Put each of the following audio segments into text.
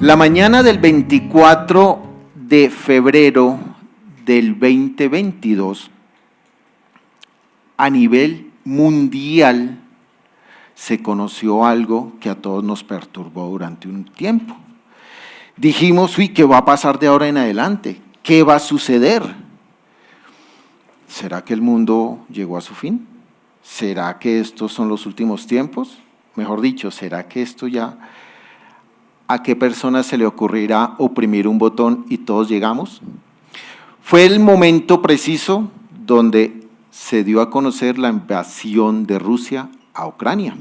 La mañana del 24 de febrero del 2022, a nivel mundial, se conoció algo que a todos nos perturbó durante un tiempo. Dijimos, uy, ¿qué va a pasar de ahora en adelante? ¿Qué va a suceder? ¿Será que el mundo llegó a su fin? ¿Será que estos son los últimos tiempos? Mejor dicho, ¿será que esto ya, a qué persona se le ocurrirá oprimir un botón y todos llegamos? Fue el momento preciso donde se dio a conocer la invasión de Rusia a Ucrania.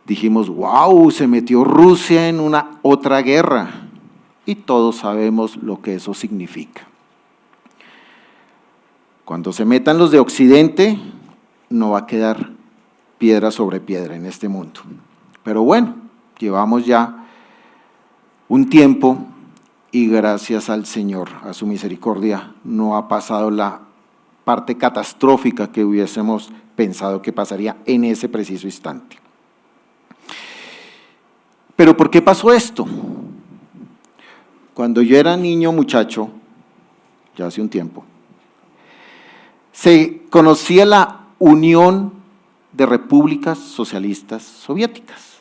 Dijimos, wow, se metió Rusia en una otra guerra, y todos sabemos lo que eso significa. Cuando se metan los de Occidente, no va a quedar piedra sobre piedra en este mundo. Pero bueno, llevamos ya un tiempo y gracias al Señor, a su misericordia, no ha pasado la parte catastrófica que hubiésemos pensado que pasaría en ese preciso instante. ¿Pero por qué pasó esto? Cuando yo era niño muchacho, ya hace un tiempo, se conocía la Unión de Repúblicas Socialistas Soviéticas,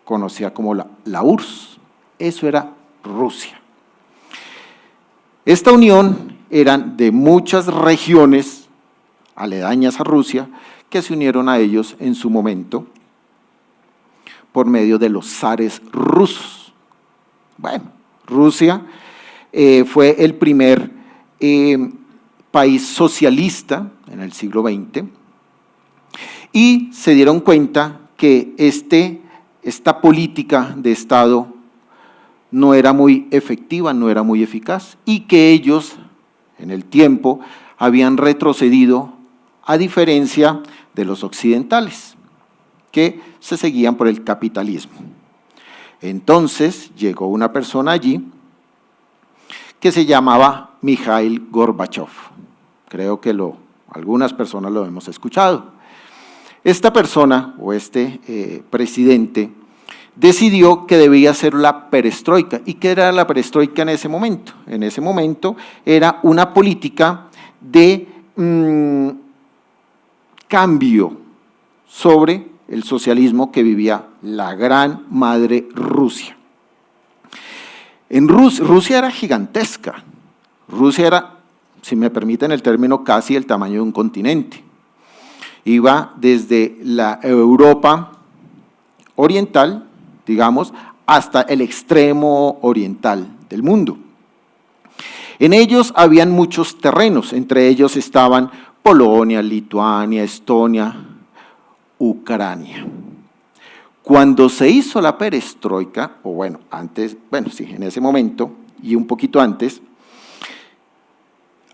conocida como la URSS, eso era Rusia. Esta unión eran de muchas regiones aledañas a Rusia que se unieron a ellos en su momento por medio de los zares rusos. Bueno, Rusia fue el primer país socialista en el siglo XX y se dieron cuenta que esta política de Estado no era muy efectiva, no era muy eficaz y que ellos en el tiempo habían retrocedido a diferencia de los occidentales que se seguían por el capitalismo. Entonces llegó una persona allí que se llamaba Mikhail Gorbachev. Creo que algunas personas lo hemos escuchado. Esta persona o presidente decidió que debía ser la perestroika. ¿Y qué era la perestroika en ese momento? En ese momento era una política de cambio sobre el socialismo que vivía la gran madre Rusia. En Rusia era gigantesca. Rusia era, si me permiten el término, casi el tamaño de un continente. Iba desde la Europa oriental, digamos, hasta el extremo oriental del mundo. En ellos habían muchos terrenos, entre ellos estaban Polonia, Lituania, Estonia, Ucrania. Cuando se hizo la perestroika, o bueno, antes, bueno, sí, en ese momento y un poquito antes,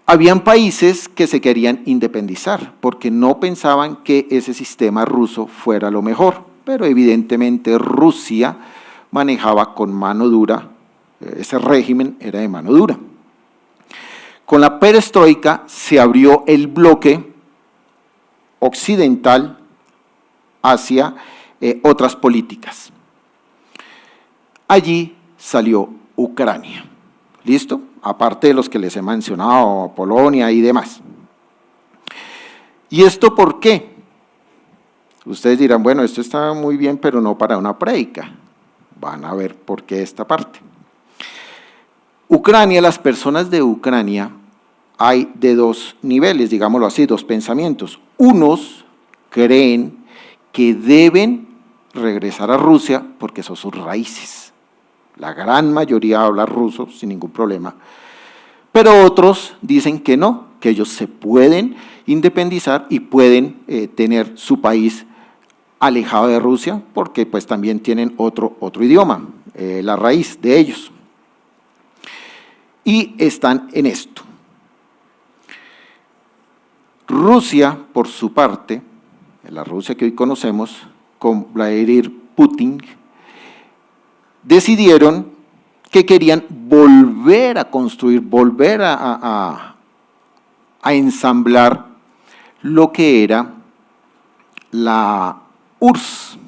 habían países que se querían independizar porque no pensaban que ese sistema ruso fuera lo mejor, pero evidentemente Rusia manejaba con mano dura, ese régimen era de mano dura. Con la perestroika se abrió el bloque occidental hacia otras políticas. Allí salió Ucrania, ¿listo? Aparte de los que les he mencionado, Polonia y demás. ¿Y esto por qué? Ustedes dirán, bueno, esto está muy bien, pero no para una prédica. Van a ver por qué esta parte. Ucrania, las personas de Ucrania, hay de dos niveles, digámoslo así, dos pensamientos. Unos creen que deben regresar a Rusia porque son sus raíces. La gran mayoría habla ruso sin ningún problema, pero otros dicen que no, que ellos se pueden independizar y pueden tener su país alejado de Rusia porque pues también tienen otro idioma, la raíz de ellos. Y están en esto. Rusia, por su parte, la Rusia que hoy conocemos, con Vladimir Putin, decidieron que querían volver a construir, volver a ensamblar lo que era la URSS.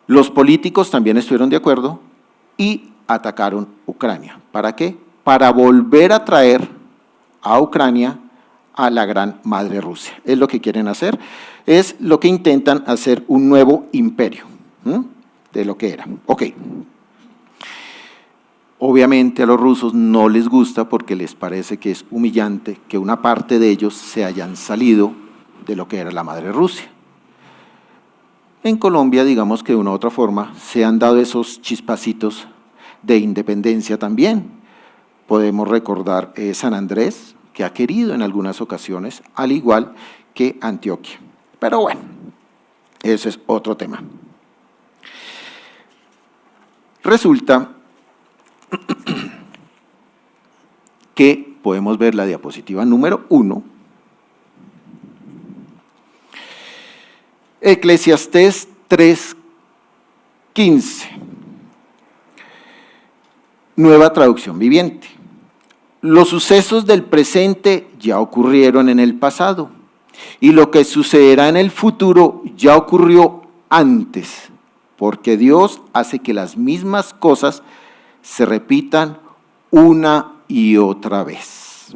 Los políticos también estuvieron de acuerdo y atacaron Ucrania. ¿Para qué? Para volver a traer a Ucrania a la gran madre Rusia. Es lo que quieren hacer, es lo que intentan hacer un nuevo imperio, de lo que era. Ok. Obviamente a los rusos no les gusta porque les parece que es humillante que una parte de ellos se hayan salido de lo que era la madre Rusia. En Colombia, digamos que de una u otra forma, se han dado esos chispacitos de independencia también. Podemos recordar San Andrés, que ha querido en algunas ocasiones, al igual que Antioquia. Pero bueno, ese es otro tema. Resulta que podemos ver la diapositiva número 1. Eclesiastés 3:15. Nueva traducción viviente. Los sucesos del presente ya ocurrieron en el pasado, y lo que sucederá en el futuro ya ocurrió antes, porque Dios hace que las mismas cosas se repitan una y otra vez.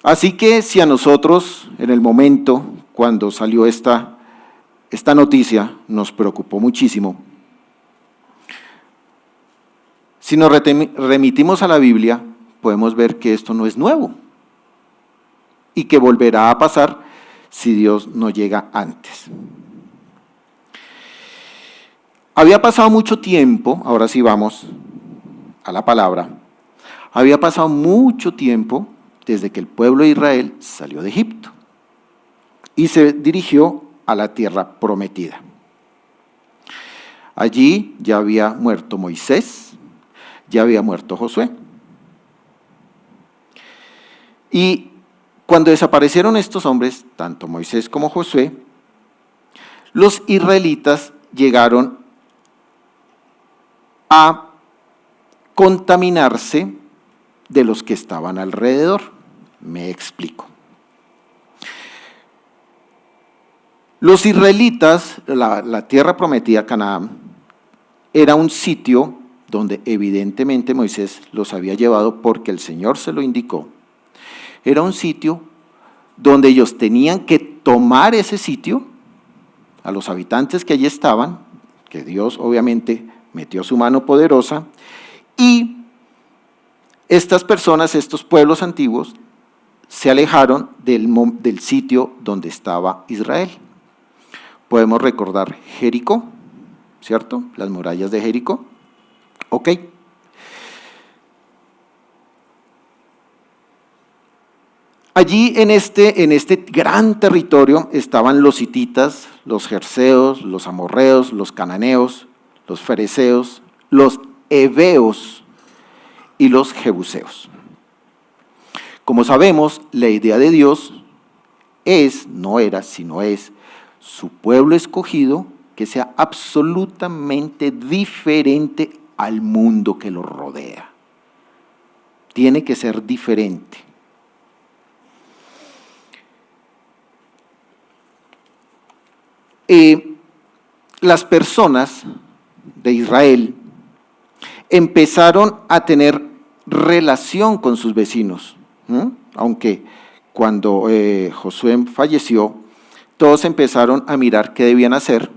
Así que si a nosotros, en el momento cuando salió esta noticia, nos preocupó muchísimo, si nos remitimos a la Biblia, podemos ver que esto no es nuevo y que volverá a pasar si Dios no llega antes. Había pasado mucho tiempo, ahora sí vamos a la palabra, había pasado mucho tiempo desde que el pueblo de Israel salió de Egipto y se dirigió a la tierra prometida. Allí ya había muerto Moisés, ya había muerto Josué. Y cuando desaparecieron estos hombres, tanto Moisés como Josué, los israelitas llegaron a contaminarse de los que estaban alrededor. Me explico. Los israelitas, la tierra prometida, Canaán, era un sitio donde evidentemente Moisés los había llevado porque el Señor se lo indicó. Era un sitio donde ellos tenían que tomar ese sitio, a los habitantes que allí estaban, que Dios obviamente metió su mano poderosa, y estas personas, estos pueblos antiguos, se alejaron del sitio donde estaba Israel. Podemos recordar Jericó, ¿cierto? Las murallas de Jericó. Ok. Allí en este gran territorio estaban los hititas, los jerseos, los amorreos, los cananeos, los fereceos, los heveos y los jebuseos. Como sabemos, la idea de Dios no era, sino es su pueblo escogido que sea absolutamente diferente al mundo que lo rodea. Tiene que ser diferente. Las personas de Israel empezaron a tener relación con sus vecinos, aunque cuando Josué falleció, todos empezaron a mirar qué debían hacer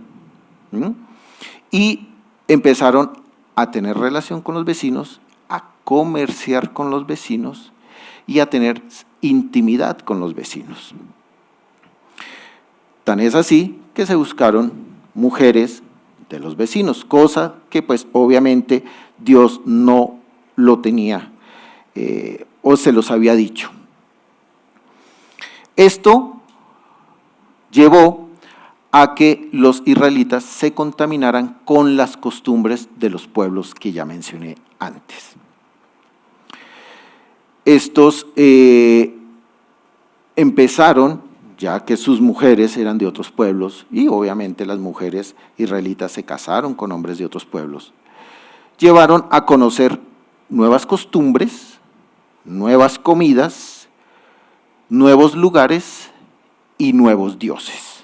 y empezaron a tener relación con los vecinos, a comerciar con los vecinos y a tener intimidad con los vecinos. Tan es así que se buscaron mujeres de los vecinos, cosa que pues obviamente Dios no lo tenía o se los había dicho. Esto llevó a que los israelitas se contaminaran con las costumbres de los pueblos que ya mencioné antes. Estos empezaron, ya que sus mujeres eran de otros pueblos, y obviamente las mujeres israelitas se casaron con hombres de otros pueblos, llevaron a conocer nuevas costumbres, nuevas comidas, nuevos lugares y nuevos dioses.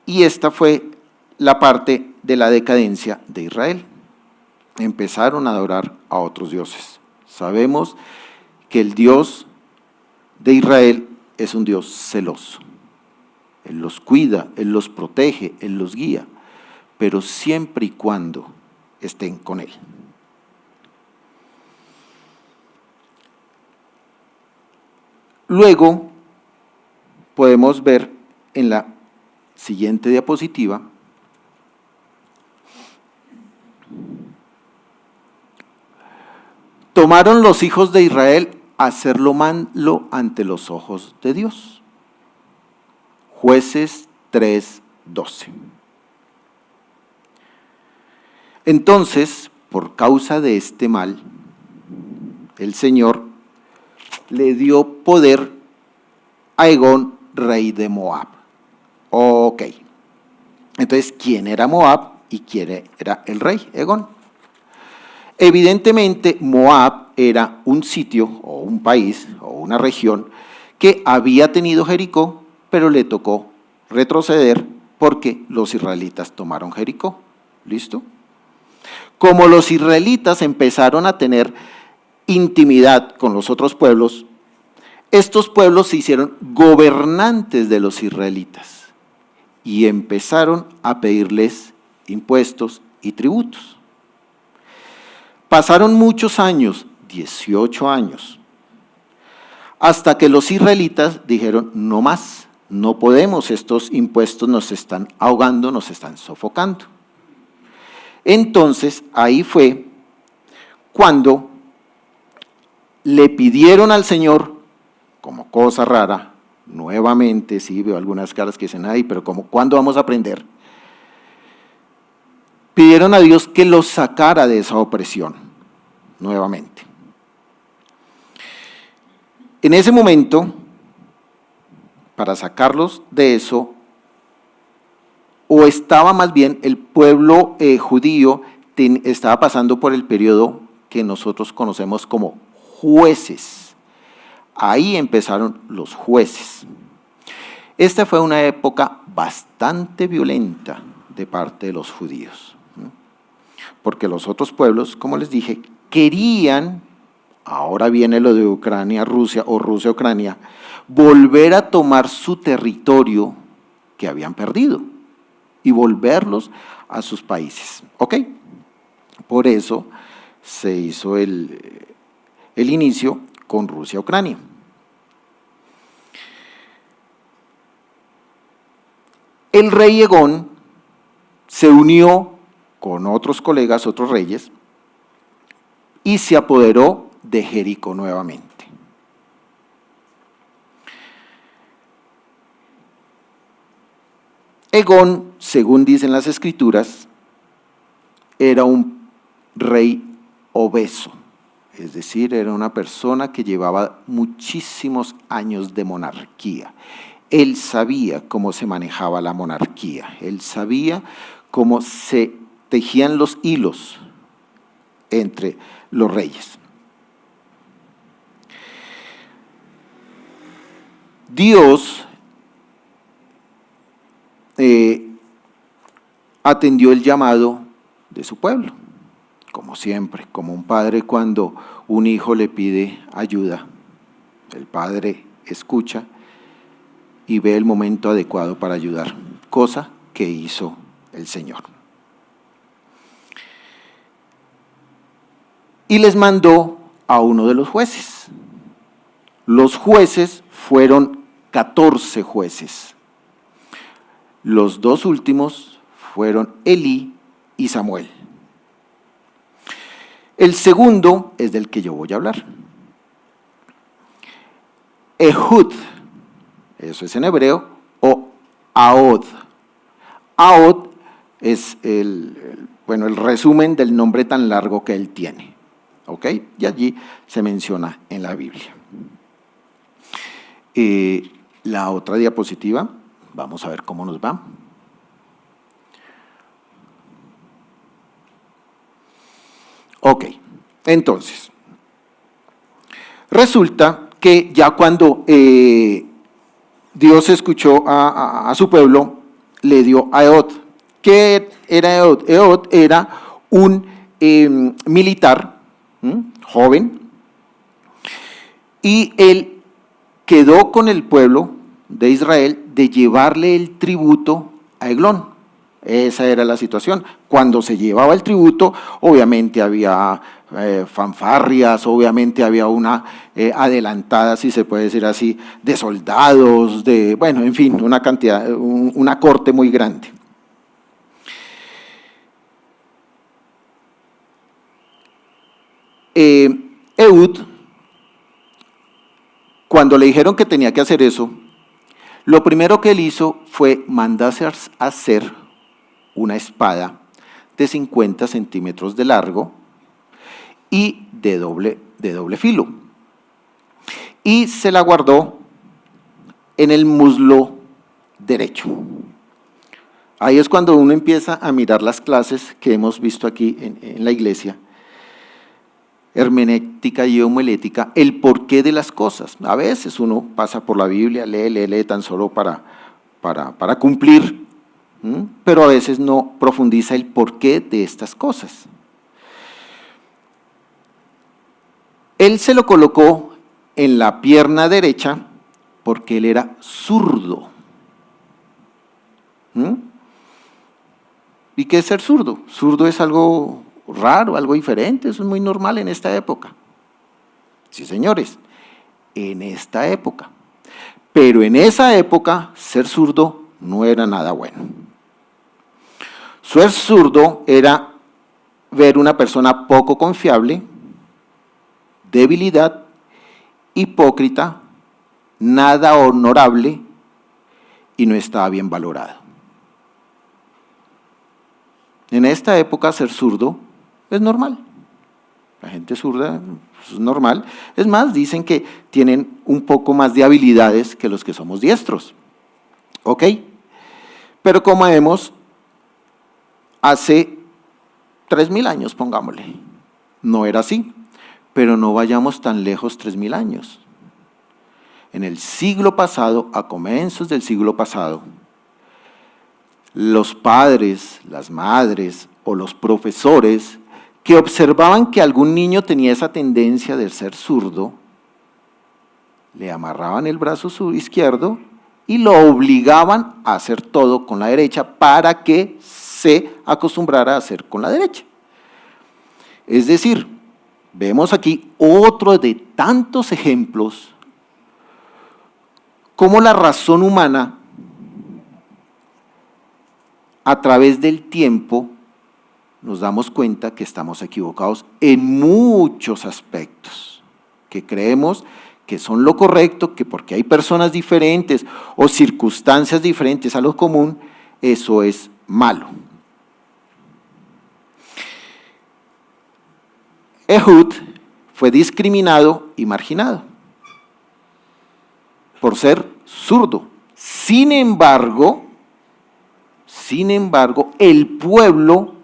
Y esta fue la parte de la decadencia de Israel. Empezaron a adorar a otros dioses. Sabemos que el Dios de Israel es un Dios celoso. Él los cuida, Él los protege, Él los guía, pero siempre y cuando estén con Él. Luego podemos ver en la siguiente diapositiva tomaron los hijos de Israel a hacer lo malo ante los ojos de Dios. Jueces 3:12. Entonces, por causa de este mal, el Señor le dio poder a Egón, rey de Moab. Ok. Entonces, ¿quién era Moab y quién era el rey? Egón. Evidentemente, Moab era un sitio o un país o una región que había tenido Jericó, pero le tocó retroceder porque los israelitas tomaron Jericó. ¿Listo? Como los israelitas empezaron a tener intimidad con los otros pueblos, estos pueblos se hicieron gobernantes de los israelitas y empezaron a pedirles impuestos y tributos. Pasaron muchos años, 18 años, hasta que los israelitas dijeron, no más, no podemos, estos impuestos nos están ahogando, nos están sofocando. Entonces, ahí fue cuando le pidieron al Señor, como cosa rara, nuevamente, sí, veo algunas caras que dicen, ay, pero ¿cuándo vamos a aprender? Pidieron a Dios que los sacara de esa opresión, nuevamente. En ese momento, para sacarlos de eso, o estaba más bien el pueblo judío estaba pasando por el periodo que nosotros conocemos como jueces. Ahí empezaron los jueces. Esta fue una época bastante violenta de parte de los judíos, ¿no? Porque los otros pueblos, como les dije, querían, ahora viene lo de Ucrania, Rusia o Rusia-Ucrania, volver a tomar su territorio que habían perdido y volverlos a sus países. ¿Ok? Por eso se hizo el inicio con Rusia-Ucrania. El rey Egón se unió con otros colegas, otros reyes, y se apoderó de Jericó nuevamente. Egón, según dicen las escrituras, era un rey obeso, es decir, era una persona que llevaba muchísimos años de monarquía. Él sabía cómo se manejaba la monarquía, él sabía cómo se tejían los hilos entre los reyes. Dios atendió el llamado de su pueblo, como siempre, como un padre cuando un hijo le pide ayuda, el padre escucha y ve el momento adecuado para ayudar, cosa que hizo el Señor. Y les mandó a uno de los jueces. Los jueces fueron 14 jueces. Los dos últimos fueron Elí y Samuel. El segundo es del que yo voy a hablar. Ehud, eso es en hebreo, o Ahod. Ahod es el resumen del nombre tan largo que él tiene. ¿Ok? Y allí se menciona en la Biblia. La otra diapositiva, vamos a ver cómo nos va. Ok, entonces, resulta que ya cuando Dios escuchó a su pueblo, le dio a Ehud. ¿Qué era Ehud? Ehud era un militar joven, y él quedó con el pueblo de Israel de llevarle el tributo a Eglón. Esa era la situación. Cuando se llevaba el tributo, obviamente había fanfarrias, obviamente había una adelantada, si se puede decir así, de soldados, bueno, en fin, una cantidad, una corte muy grande. Ehud, cuando le dijeron que tenía que hacer eso, lo primero que él hizo fue mandarse a hacer una espada de 50 centímetros de largo y de doble filo. Y se la guardó en el muslo derecho. Ahí es cuando uno empieza a mirar las clases que hemos visto aquí en la iglesia, hermenéutica y homilética, el porqué de las cosas. A veces uno pasa por la Biblia, lee tan solo para cumplir, pero a veces no profundiza el porqué de estas cosas. Él se lo colocó en la pierna derecha porque él era zurdo. ¿Y qué es ser zurdo? Zurdo es algo raro, algo diferente, eso es muy normal en esta época. Sí, señores, en esta época. Pero en esa época, ser zurdo no era nada bueno. Ser zurdo era ver una persona poco confiable, debilidad, hipócrita, nada honorable y no estaba bien valorado. En esta época, ser zurdo es normal. La gente zurda es normal. Es más, dicen que tienen un poco más de habilidades que los que somos diestros. ¿Ok? Pero como vemos, hace 3.000 años, pongámosle, no era así. Pero no vayamos tan lejos, 3.000 años. En el siglo pasado, a comienzos del siglo pasado, los padres, las madres o los profesores que observaban que algún niño tenía esa tendencia de ser zurdo, le amarraban el brazo izquierdo y lo obligaban a hacer todo con la derecha para que se acostumbrara a hacer con la derecha. Es decir, vemos aquí otro de tantos ejemplos cómo la razón humana a través del tiempo nos damos cuenta que estamos equivocados en muchos aspectos, que creemos que son lo correcto, que porque hay personas diferentes o circunstancias diferentes a lo común, eso es malo. Ehud fue discriminado y marginado por ser zurdo. Sin embargo, el pueblo,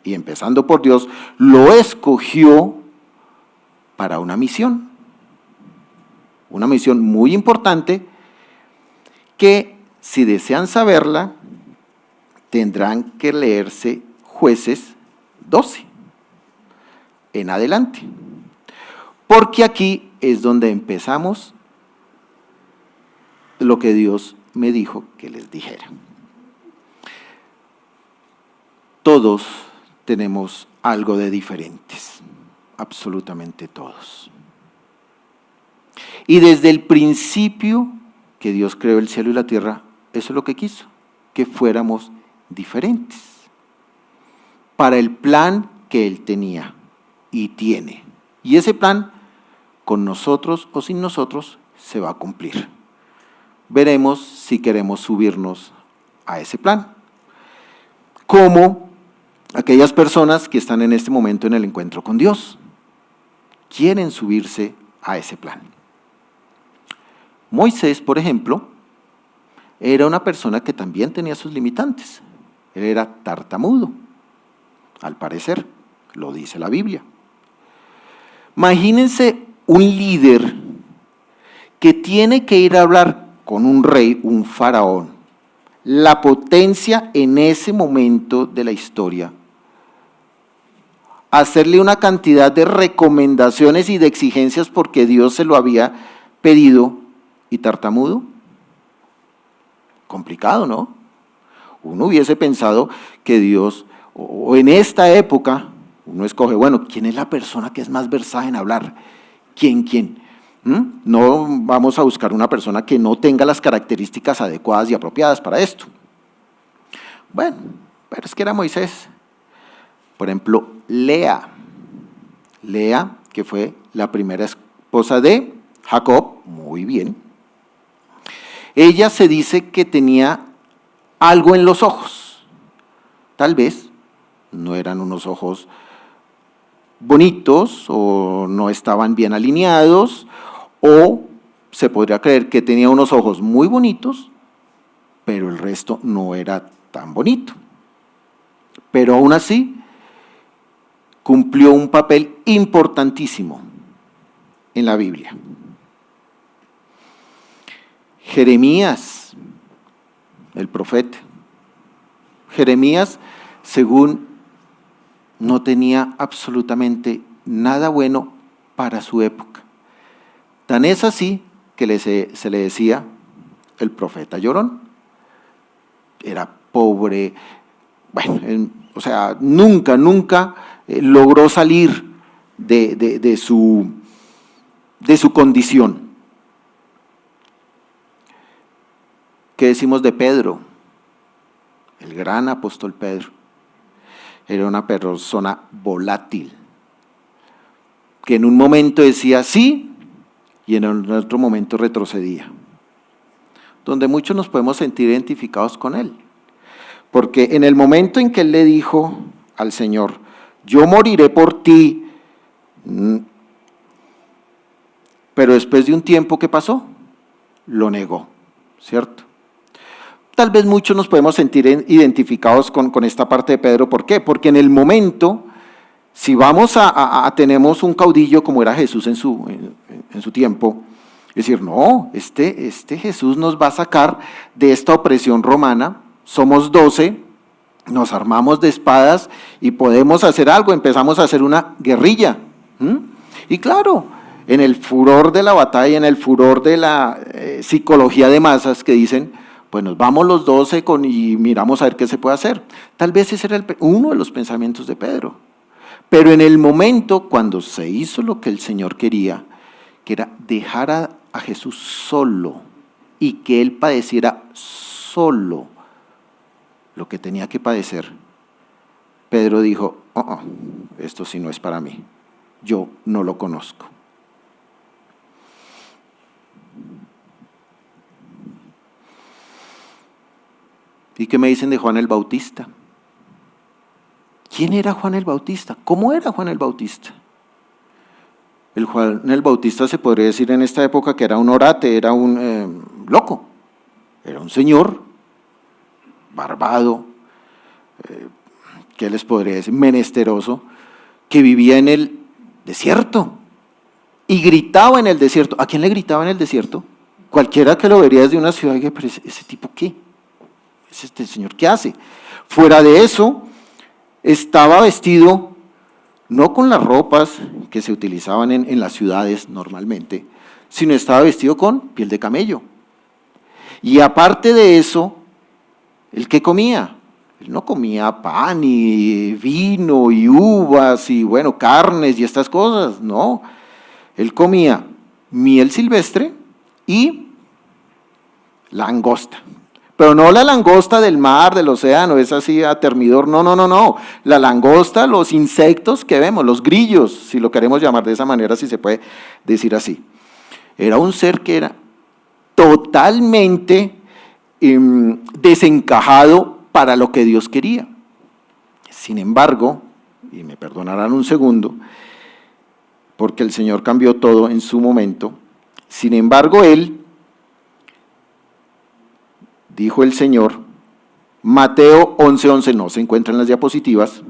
y empezando por Dios, lo escogió para una misión muy importante que, si desean saberla, tendrán que leerse Jueces 12 en adelante, porque aquí es donde empezamos lo que Dios me dijo que les dijera. Todos tenemos algo de diferentes, absolutamente todos. Y desde el principio que Dios creó el cielo y la tierra, eso es lo que quiso, que fuéramos diferentes, para el plan que Él tenía y tiene. Y ese plan, con nosotros o sin nosotros, se va a cumplir. Veremos si queremos subirnos a ese plan. Como aquellas personas que están en este momento en el encuentro con Dios, quieren subirse a ese plan. Moisés, por ejemplo, era una persona que también tenía sus limitantes. Él era tartamudo, al parecer, lo dice la Biblia. Imagínense un líder que tiene que ir a hablar con un rey, un faraón, la potencia en ese momento de la historia, hacerle una cantidad de recomendaciones y de exigencias porque Dios se lo había pedido y tartamudo? Complicado, ¿no? Uno hubiese pensado que Dios, o en esta época, uno escoge, bueno, ¿quién es la persona que es más versada en hablar? ¿Quién? No vamos a buscar una persona que no tenga las características adecuadas y apropiadas para esto. Bueno, pero es que era Moisés. Por ejemplo, Lea, que fue la primera esposa de Jacob, muy bien. Ella se dice que tenía algo en los ojos. Tal vez no eran unos ojos bonitos o no estaban bien alineados, o se podría creer que tenía unos ojos muy bonitos, pero el resto no era tan bonito. Pero aún así, cumplió un papel importantísimo en la Biblia. Jeremías, el profeta. Jeremías, según no tenía absolutamente nada bueno para su época. Tan es así que se le decía el profeta llorón. Era pobre, bueno, o sea, nunca logró salir de su condición. ¿Qué decimos de Pedro? El gran apóstol Pedro. Era una persona volátil, que en un momento decía sí y en otro momento retrocedía. Donde muchos nos podemos sentir identificados con él. Porque en el momento en que él le dijo al Señor, yo moriré por ti, pero después de un tiempo, ¿qué pasó? Lo negó, ¿cierto? Tal vez muchos nos podemos sentir identificados con esta parte de Pedro. ¿Por qué? Porque en el momento, si vamos tenemos un caudillo como era Jesús en su tiempo, es decir, no, este Jesús nos va a sacar de esta opresión romana, somos 12, nos armamos de espadas y podemos hacer algo, empezamos a hacer una guerrilla. Y claro, en el furor de la batalla, en el furor de la psicología de masas que dicen, pues nos vamos los 12 y miramos a ver qué se puede hacer. Tal vez ese era uno de los pensamientos de Pedro. Pero en el momento cuando se hizo lo que el Señor quería, que era dejar a Jesús solo y que Él padeciera solo lo que tenía que padecer, Pedro dijo, esto sí no es para mí, yo no lo conozco. ¿Y qué me dicen de Juan el Bautista? ¿Quién era Juan el Bautista? ¿Cómo era Juan el Bautista? El Juan el Bautista se podría decir en esta época que era un orate, era un loco, era un señor barbado, ¿qué les podría decir? Menesteroso, que vivía en el desierto y gritaba en el desierto. ¿A quién le gritaba en el desierto? Cualquiera que lo vería desde una ciudad, pero ¿ese tipo qué? ¿Es este señor qué hace? Fuera de eso, estaba vestido no con las ropas que se utilizaban en las ciudades normalmente, sino estaba vestido con piel de camello. Y aparte de eso, ¿el qué comía? Él no comía pan y vino y uvas y bueno, carnes y estas cosas, no. Él comía miel silvestre y langosta. Pero no la langosta del mar, del océano, es así a termidor, no. La langosta, los insectos que vemos, los grillos, si lo queremos llamar de esa manera, si se puede decir así. Era un ser que era totalmente desencajado para lo que Dios quería. Sin embargo, y me perdonarán un segundo, porque el Señor cambió todo en su momento, sin embargo Él, dijo el Señor, Mateo 11:11, no se encuentra en las diapositivas,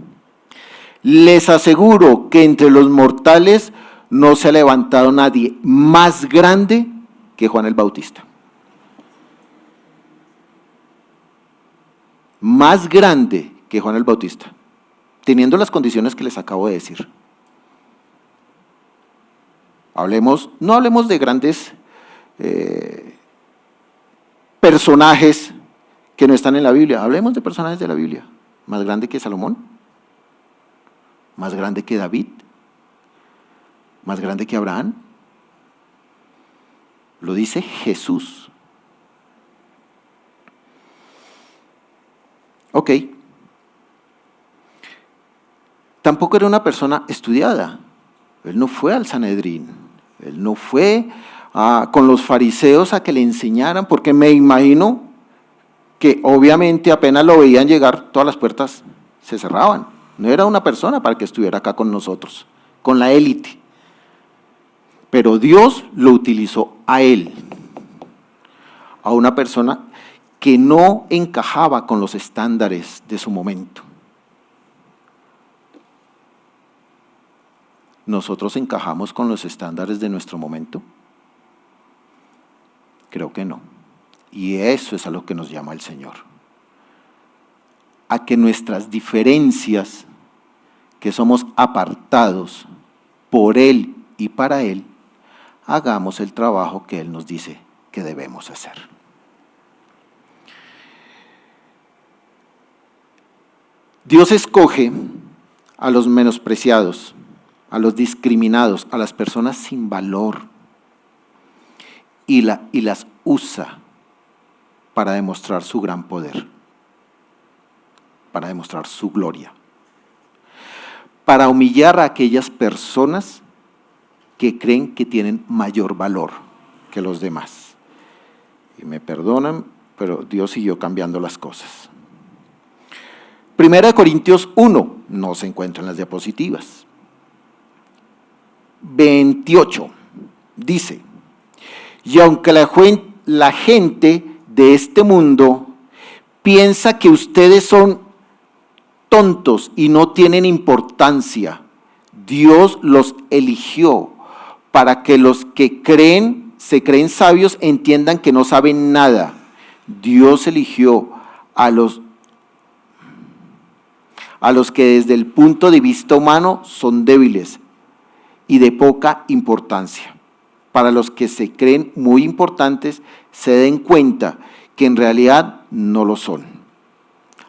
les aseguro que entre los mortales no se ha levantado nadie más grande que Juan el Bautista. más grande que Juan el Bautista, teniendo las condiciones que les acabo de decir. No hablemos de grandes personajes que no están en la Biblia, hablemos de personajes de la Biblia. Más grande que Salomón, más grande que David, más grande que Abraham. Lo dice Jesús. Ok. Tampoco era una persona estudiada. Él no fue al Sanedrín. Él no fue con los fariseos a que le enseñaran, porque me imagino que obviamente apenas lo veían llegar, todas las puertas se cerraban. No era una persona para que estuviera acá con nosotros, con la élite. Pero Dios lo utilizó a él, a una persona que no encajaba con los estándares de su momento. ¿Nosotros encajamos con los estándares de nuestro momento? Creo que no. Y eso es a lo que nos llama el Señor. A que nuestras diferencias, que somos apartados por Él y para Él, hagamos el trabajo que Él nos dice que debemos hacer. Dios escoge a los menospreciados, a los discriminados, a las personas sin valor y las usa para demostrar su gran poder, para demostrar su gloria, para humillar a aquellas personas que creen que tienen mayor valor que los demás. Y me perdonan, pero Dios siguió cambiando las cosas. 1 Corintios 1, no se encuentra en las diapositivas. 28, dice: y aunque la gente de este mundo piensa que ustedes son tontos y no tienen importancia, Dios los eligió para que los que se creen sabios entiendan que no saben nada. Dios eligió a los que desde el punto de vista humano son débiles y de poca importancia, para los que se creen muy importantes se den cuenta que en realidad no lo son.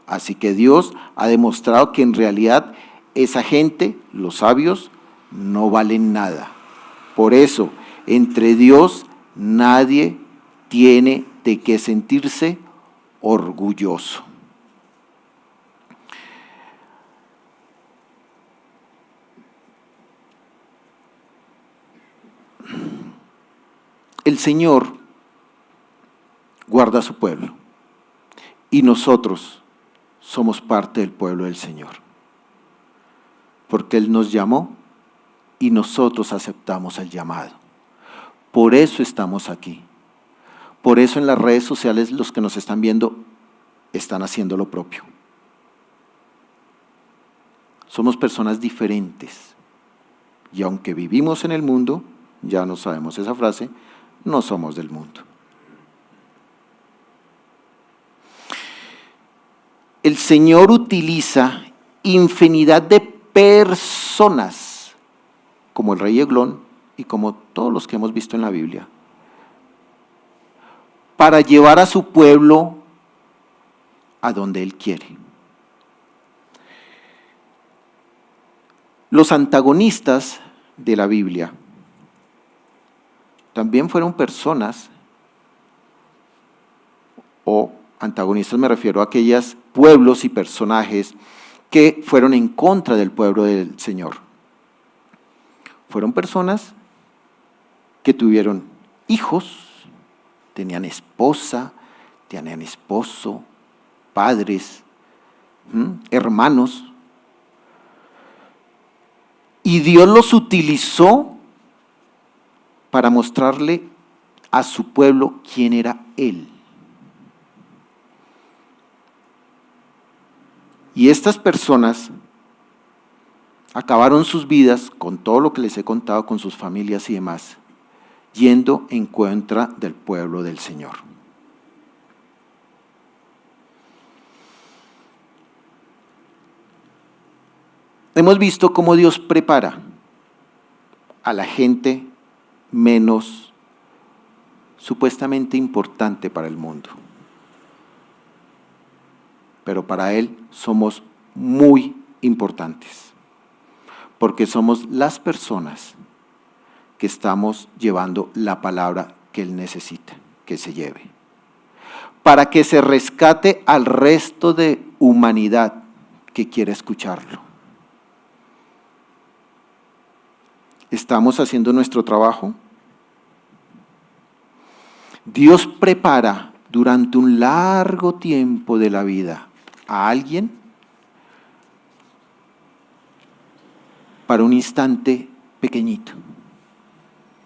Así que Dios ha demostrado que en realidad esa gente, los sabios, no valen nada. Por eso, entre Dios nadie tiene de qué sentirse orgulloso. El Señor guarda a su pueblo y nosotros somos parte del pueblo del Señor, porque Él nos llamó y nosotros aceptamos el llamado. Por eso estamos aquí. Por eso en las redes sociales los que nos están viendo están haciendo lo propio. Somos personas diferentes y aunque vivimos en el mundo, ya no sabemos esa frase, no somos del mundo. El Señor utiliza infinidad de personas, como el rey Eglón y como todos los que hemos visto en la Biblia, para llevar a su pueblo a donde Él quiere. Los antagonistas de la Biblia también fueron personas, o antagonistas me refiero a aquellos pueblos y personajes que fueron en contra del pueblo del Señor. Fueron personas que tuvieron hijos, tenían esposa, tenían esposo, padres, hermanos, y Dios los utilizó para mostrarle a su pueblo quién era Él. Y estas personas acabaron sus vidas con todo lo que les he contado, con sus familias y demás, yendo en contra del pueblo del Señor. hemos visto cómo Dios prepara a la gente menos supuestamente importante para el mundo. Pero para Él somos muy importantes, porque somos las personas que estamos llevando la palabra que Él necesita que se lleve, para que se rescate al resto de humanidad que quiere escucharlo. ¿Estamos haciendo nuestro trabajo? Dios prepara durante un largo tiempo de la vida a alguien para un instante pequeñito,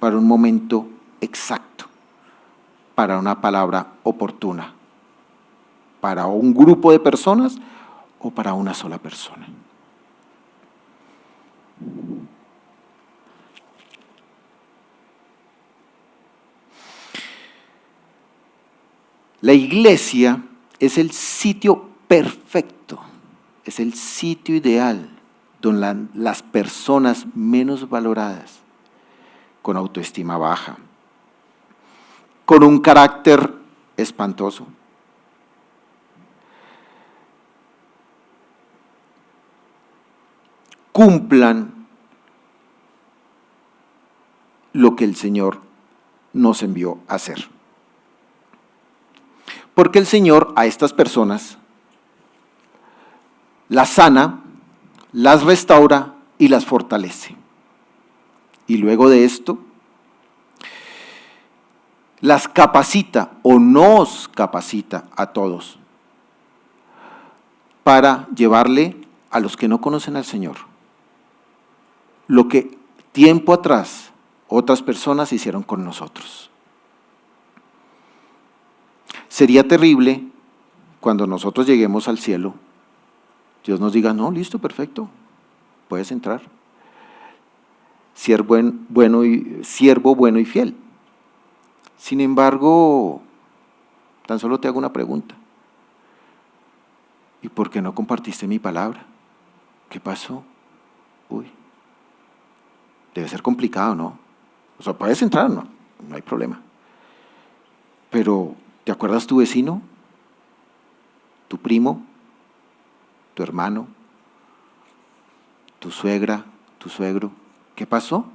para un momento exacto, para una palabra oportuna, para un grupo de personas o para una sola persona. La iglesia es el sitio perfecto, es el sitio ideal donde las personas menos valoradas, con autoestima baja, con un carácter espantoso, cumplan lo que el Señor nos envió a hacer. Porque el Señor a estas personas las sana, las restaura y las fortalece. Y luego de esto, las capacita o nos capacita a todos para llevarle a los que no conocen al Señor lo que tiempo atrás otras personas hicieron con nosotros. Sería terrible cuando nosotros lleguemos al cielo, Dios nos diga, no, listo, perfecto, puedes entrar. Siervo bueno y fiel. Sin embargo, tan solo te hago una pregunta. ¿Y por qué no compartiste mi palabra? ¿Qué pasó? Uy, debe ser complicado, ¿no? O sea, puedes entrar, no hay problema. Pero, ¿te acuerdas tu vecino? ¿Tu primo? ¿Tu hermano? ¿Tu suegra? ¿Tu suegro? ¿Qué pasó?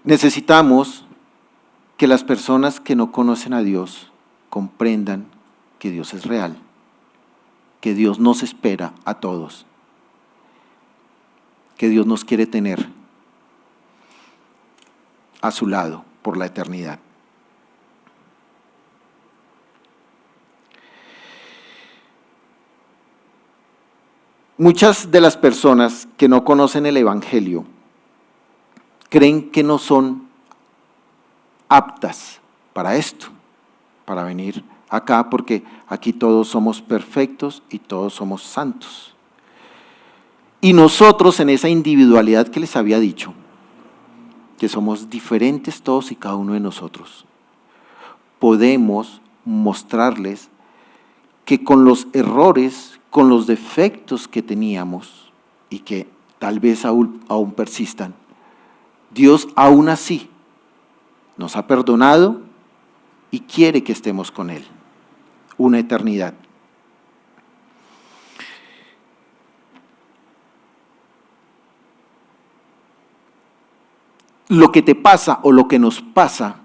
Necesitamos que las personas que no conocen a Dios comprendan que Dios es real, que Dios nos espera a todos, que Dios nos quiere tener a su lado por la eternidad. Muchas de las personas que no conocen el Evangelio creen que no son aptas para esto, para venir acá, porque aquí todos somos perfectos y todos somos santos. Y nosotros en esa individualidad que les había dicho, que somos diferentes todos y cada uno de nosotros, podemos mostrarles que con los errores, con los defectos que teníamos y que tal vez aún persistan, Dios aún así nos ha perdonado y quiere que estemos con Él una eternidad. Lo que te pasa o lo que nos pasa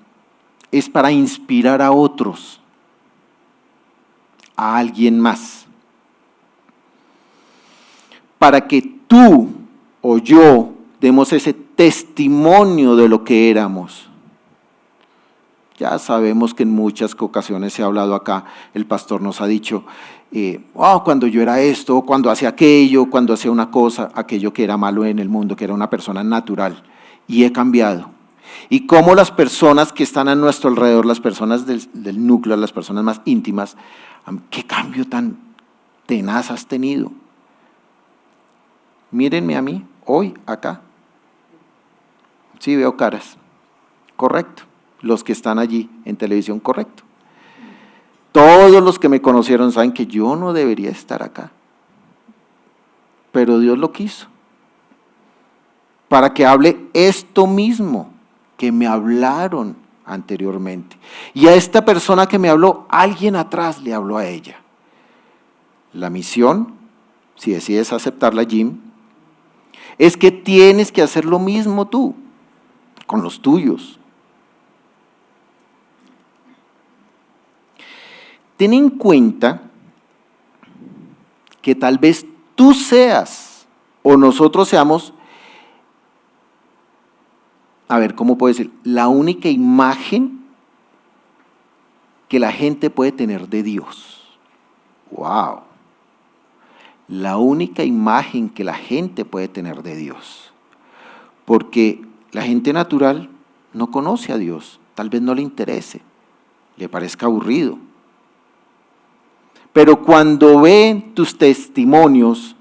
es para inspirar a otros, a alguien más, para que tú o yo demos ese testimonio de lo que éramos. Ya sabemos que en muchas ocasiones se ha hablado acá, el pastor nos ha dicho, cuando yo era esto, cuando hacía aquello, cuando hacía una cosa, aquello que era malo en el mundo, que era una persona natural, y he cambiado. Y cómo las personas que están a nuestro alrededor, las personas del núcleo, las personas más íntimas, ¿qué cambio tan tenaz has tenido? Mírenme a mí, hoy, acá. Sí, veo caras. Correcto. Los que están allí en televisión, correcto. Todos todos los que me conocieron saben que yo no debería estar acá. Pero Dios lo quiso, para que hable esto mismo que me hablaron anteriormente. Y a esta persona que me habló, alguien atrás le habló a ella. La misión, si decides aceptarla, Jim, es que tienes que hacer lo mismo tú, con los tuyos. Ten en cuenta que tal vez tú seas o nosotros seamos, a ver, ¿cómo puedo decir? La única imagen que la gente puede tener de Dios. ¡Wow! La única imagen que la gente puede tener de Dios. Porque la gente natural no conoce a Dios, tal vez no le interese, le parezca aburrido. Pero cuando ve tus testimonios,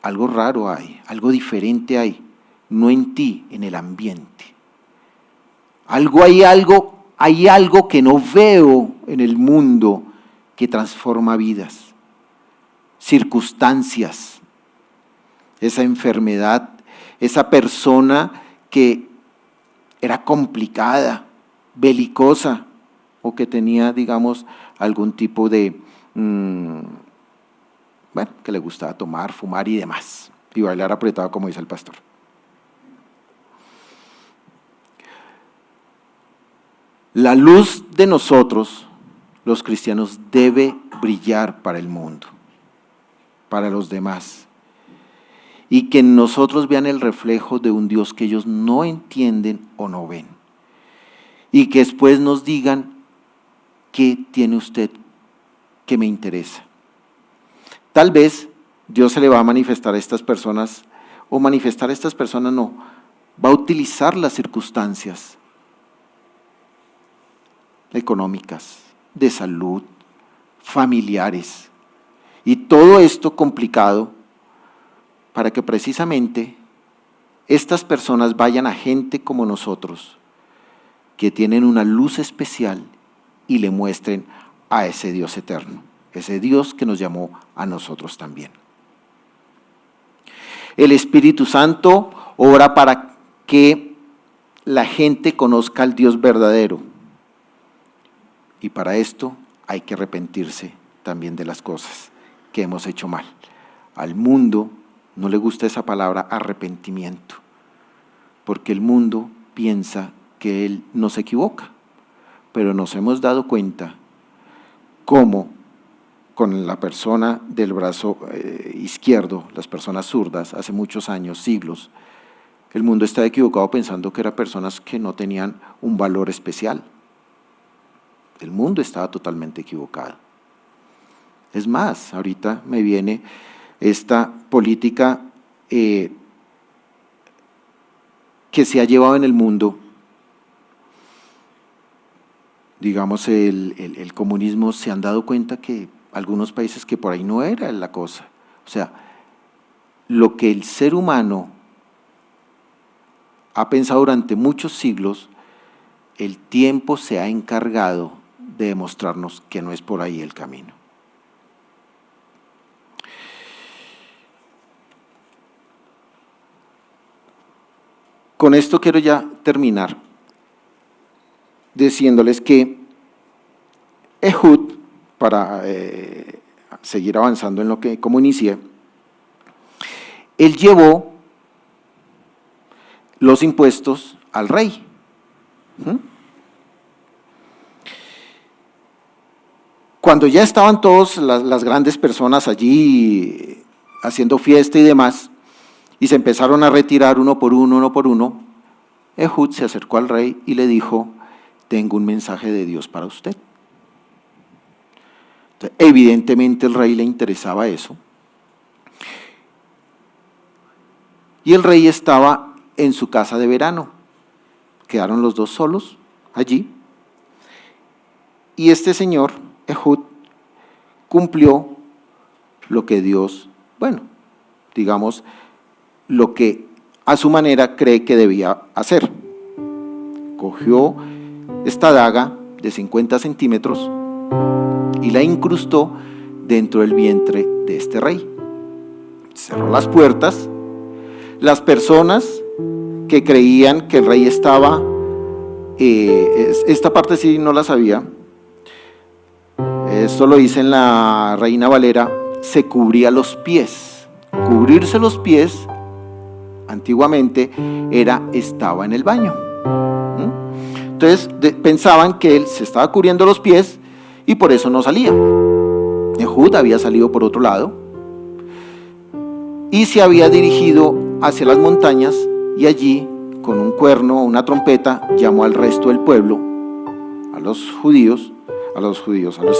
algo raro hay, algo diferente hay, no en ti, en el ambiente. Hay algo que no veo en el mundo que transforma vidas, circunstancias, esa enfermedad, esa persona que era complicada, belicosa, o que tenía, digamos, algún tipo de, que le gustaba tomar, fumar y demás, y bailar apretado, como dice el pastor. La luz de nosotros, los cristianos, debe brillar para el mundo, para los demás, y que en nosotros vean el reflejo de un Dios que ellos no entienden o no ven, y que después nos digan: ¿qué tiene usted que me interesa? Tal vez Dios se le va a manifestar a estas personas, o manifestar a estas personas no, va a utilizar las circunstancias económicas, de salud, familiares, y todo esto complicado para que precisamente estas personas vayan a gente como nosotros, que tienen una luz especial, y le muestren a ese Dios eterno, ese Dios que nos llamó a nosotros también. El Espíritu Santo obra para que la gente conozca al Dios verdadero, y para esto hay que arrepentirse también de las cosas que hemos hecho mal. Al mundo no le gusta esa palabra arrepentimiento, porque el mundo piensa que él no se equivoca. Pero nos hemos dado cuenta cómo con la persona del brazo izquierdo, las personas zurdas, hace muchos años, siglos, el mundo estaba equivocado pensando que eran personas que no tenían un valor especial. El mundo estaba totalmente equivocado. Es más, ahorita me viene esta política que se ha llevado en el mundo. Digamos, el comunismo, se han dado cuenta que algunos países que por ahí no era la cosa. O sea, lo que el ser humano ha pensado durante muchos siglos, el tiempo se ha encargado de demostrarnos que no es por ahí el camino. Con esto quiero ya terminar diciéndoles que Ehud, para seguir avanzando en lo que como inicié, él llevó los impuestos al rey. Cuando ya estaban todas las grandes personas allí haciendo fiesta y demás, y se empezaron a retirar uno por uno, Ehud se acercó al rey y le dijo: tengo un mensaje de Dios para usted. Entonces, evidentemente el rey le interesaba eso. Y el rey estaba en su casa de verano. Quedaron los dos solos allí. Y este señor, Ehud, cumplió lo que Dios, digamos, lo que a su manera cree que debía hacer. Cogió esta daga, de 50 centímetros y la incrustó dentro del vientre de este rey. Cerró las puertas. Las personas que creían que el rey estaba, esta parte sí no la sabía, esto lo dice en la Reina Valera, se cubría los pies. Cubrirse los pies antiguamente estaba en el baño. Entonces pensaban que él se estaba cubriendo los pies y por eso no salía. Ehud había salido por otro lado y se había dirigido hacia las montañas, y allí con un cuerno o una trompeta llamó al resto del pueblo, a los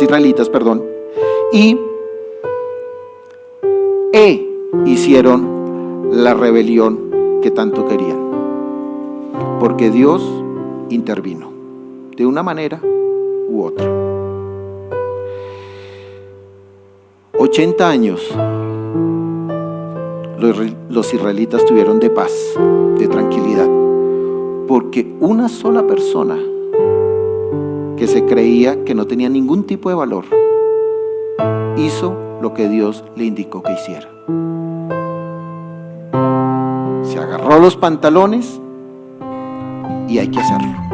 israelitas, y hicieron la rebelión que tanto querían, porque Dios intervino de una manera u otra. 80 años los israelitas tuvieron de paz, de tranquilidad, porque una sola persona que se creía que no tenía ningún tipo de valor hizo lo que Dios le indicó que hiciera. Se agarró los pantalones y hay que hacerlo.